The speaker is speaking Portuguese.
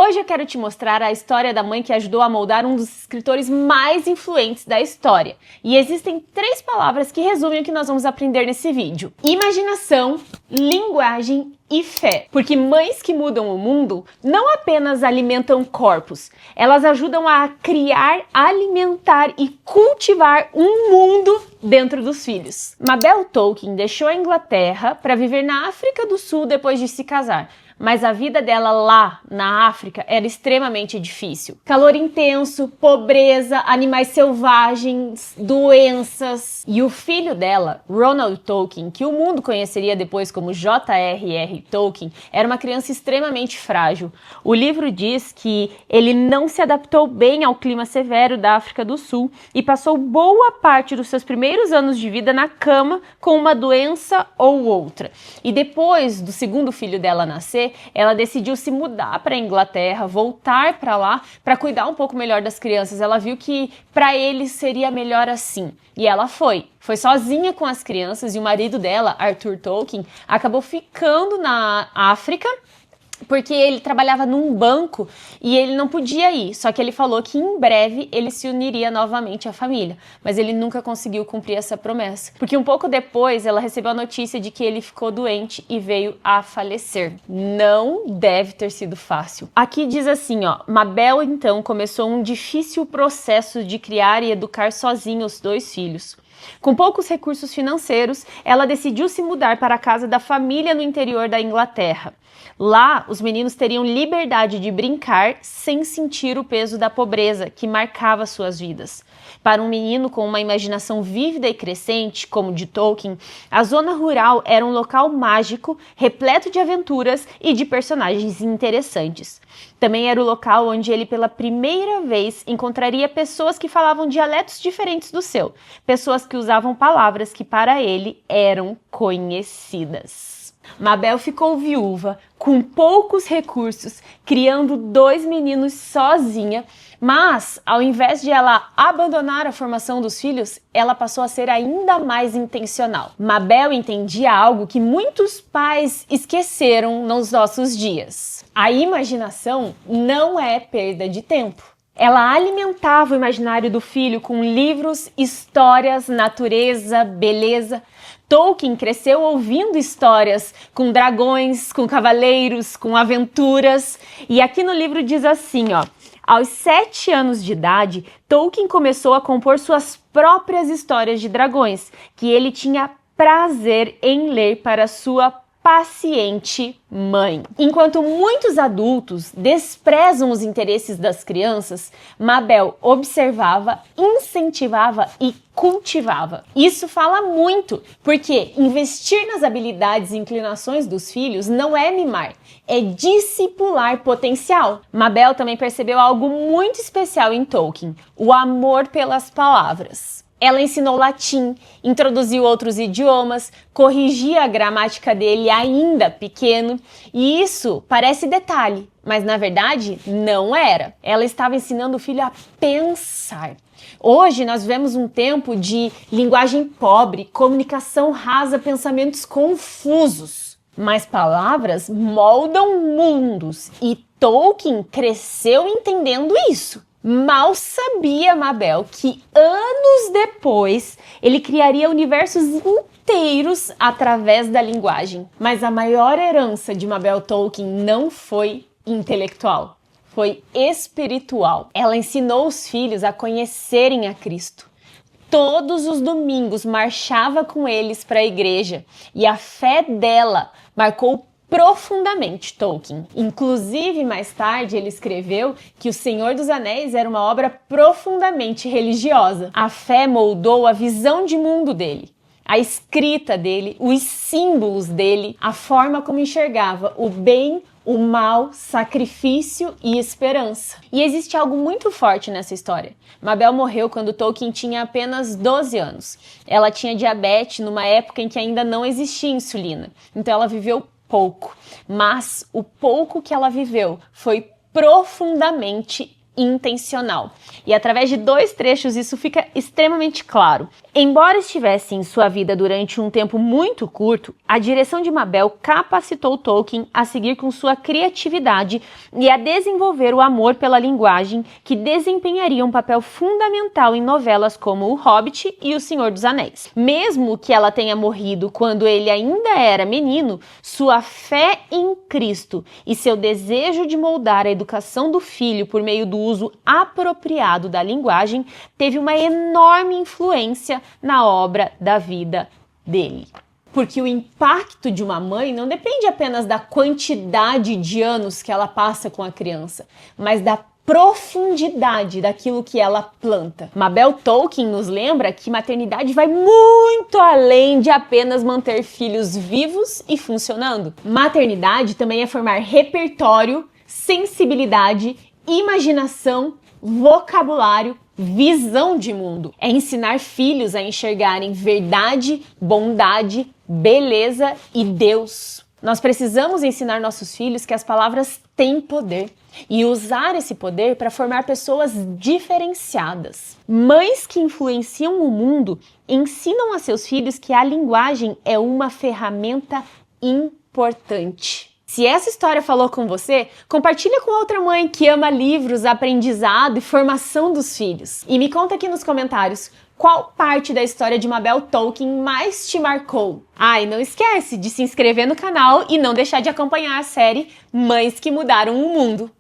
Hoje eu quero te mostrar a história da mãe que ajudou a moldar um dos escritores mais influentes da história. E existem 3 palavras que resumem o que nós vamos aprender nesse vídeo: imaginação, linguagem e fé. Porque mães que mudam o mundo não apenas alimentam corpos, elas ajudam a criar, alimentar e cultivar um mundo dentro dos filhos. Mabel Tolkien deixou a Inglaterra para viver na África do Sul depois de se casar. Mas a vida dela lá na África era extremamente difícil. Calor intenso, pobreza, animais selvagens, doenças. E o filho dela, Ronald Tolkien, que o mundo conheceria depois como J.R.R. Tolkien, era uma criança extremamente frágil. O livro diz que ele não se adaptou bem ao clima severo da África do Sul e passou boa parte dos seus primeiros anos de vida na cama com uma doença ou outra. E depois do segundo filho dela nascer, ela decidiu se mudar para a Inglaterra, voltar para lá para cuidar um pouco melhor das crianças. Ela viu que para eles seria melhor assim. E ela foi sozinha com as crianças, e o marido dela, Arthur Tolkien, acabou ficando na África porque ele trabalhava num banco e ele não podia ir, só que ele falou que em breve ele se uniria novamente à família, mas ele nunca conseguiu cumprir essa promessa, porque um pouco depois ela recebeu a notícia de que ele ficou doente e veio a falecer. Não deve ter sido fácil. Aqui diz assim, ó: Mabel então começou um difícil processo de criar e educar sozinha os 2 filhos. Com poucos recursos financeiros, ela decidiu se mudar para a casa da família no interior da Inglaterra. Lá, os meninos teriam liberdade de brincar sem sentir o peso da pobreza que marcava suas vidas. Para um menino com uma imaginação vívida e crescente, como de Tolkien, a zona rural era um local mágico, repleto de aventuras e de personagens interessantes. Também era o local onde ele pela primeira vez encontraria pessoas que falavam dialetos diferentes do seu, pessoas que usavam palavras que para ele eram conhecidas. Mabel ficou viúva, com poucos recursos, criando 2 meninos sozinha, mas ao invés de ela abandonar a formação dos filhos, ela passou a ser ainda mais intencional. Mabel entendia algo que muitos pais esqueceram nos nossos dias: a imaginação não é perda de tempo. Ela alimentava o imaginário do filho com livros, histórias, natureza, beleza. Tolkien cresceu ouvindo histórias com dragões, com cavaleiros, com aventuras. E aqui no livro diz assim, ó: aos 7 anos de idade, Tolkien começou a compor suas próprias histórias de dragões, que ele tinha prazer em ler para sua paciente mãe. Enquanto muitos adultos desprezam os interesses das crianças, Mabel observava, incentivava e cultivava. Isso fala muito, porque investir nas habilidades e inclinações dos filhos não é mimar, é discipular potencial. Mabel também percebeu algo muito especial em Tolkien: o amor pelas palavras. Ela ensinou latim, introduziu outros idiomas, corrigia a gramática dele ainda pequeno, e isso parece detalhe, mas na verdade não era. Ela estava ensinando o filho a pensar. Hoje nós vemos um tempo de linguagem pobre, comunicação rasa, pensamentos confusos. Mas palavras moldam mundos, e Tolkien cresceu entendendo isso. Mal sabia Mabel que anos depois ele criaria universos inteiros através da linguagem. Mas a maior herança de Mabel Tolkien não foi intelectual, foi espiritual. Ela ensinou os filhos a conhecerem a Cristo. Todos os domingos marchava com eles para a igreja, e a fé dela marcou profundamente Tolkien. Inclusive, mais tarde, ele escreveu que O Senhor dos Anéis era uma obra profundamente religiosa. A fé moldou a visão de mundo dele, a escrita dele, os símbolos dele, a forma como enxergava o bem, o mal, sacrifício e esperança. E existe algo muito forte nessa história. Mabel morreu quando Tolkien tinha apenas 12 anos. Ela tinha diabetes numa época em que ainda não existia insulina. Então ela viveu pouco, mas o pouco que ela viveu foi profundamente intencional. E através de 2 trechos isso fica extremamente claro. Embora estivesse em sua vida durante um tempo muito curto, a direção de Mabel capacitou Tolkien a seguir com sua criatividade e a desenvolver o amor pela linguagem, que desempenharia um papel fundamental em novelas como O Hobbit e O Senhor dos Anéis. Mesmo que ela tenha morrido quando ele ainda era menino, sua fé em Cristo e seu desejo de moldar a educação do filho por meio do uso apropriado da linguagem teve uma enorme influência na obra da vida dele. Porque o impacto de uma mãe não depende apenas da quantidade de anos que ela passa com a criança, mas da profundidade daquilo que ela planta. Mabel Tolkien nos lembra que maternidade vai muito além de apenas manter filhos vivos e funcionando. Maternidade também é formar repertório, sensibilidade, imaginação, vocabulário, visão de mundo. É ensinar filhos a enxergarem verdade, bondade, beleza e Deus. Nós precisamos ensinar nossos filhos que as palavras têm poder e usar esse poder para formar pessoas diferenciadas. Mães que influenciam o mundo ensinam a seus filhos que a linguagem é uma ferramenta importante. Se essa história falou com você, compartilha com outra mãe que ama livros, aprendizado e formação dos filhos. E me conta aqui nos comentários qual parte da história de Mabel Tolkien mais te marcou. E não esquece de se inscrever no canal e não deixar de acompanhar a série Mães que Mudaram o Mundo.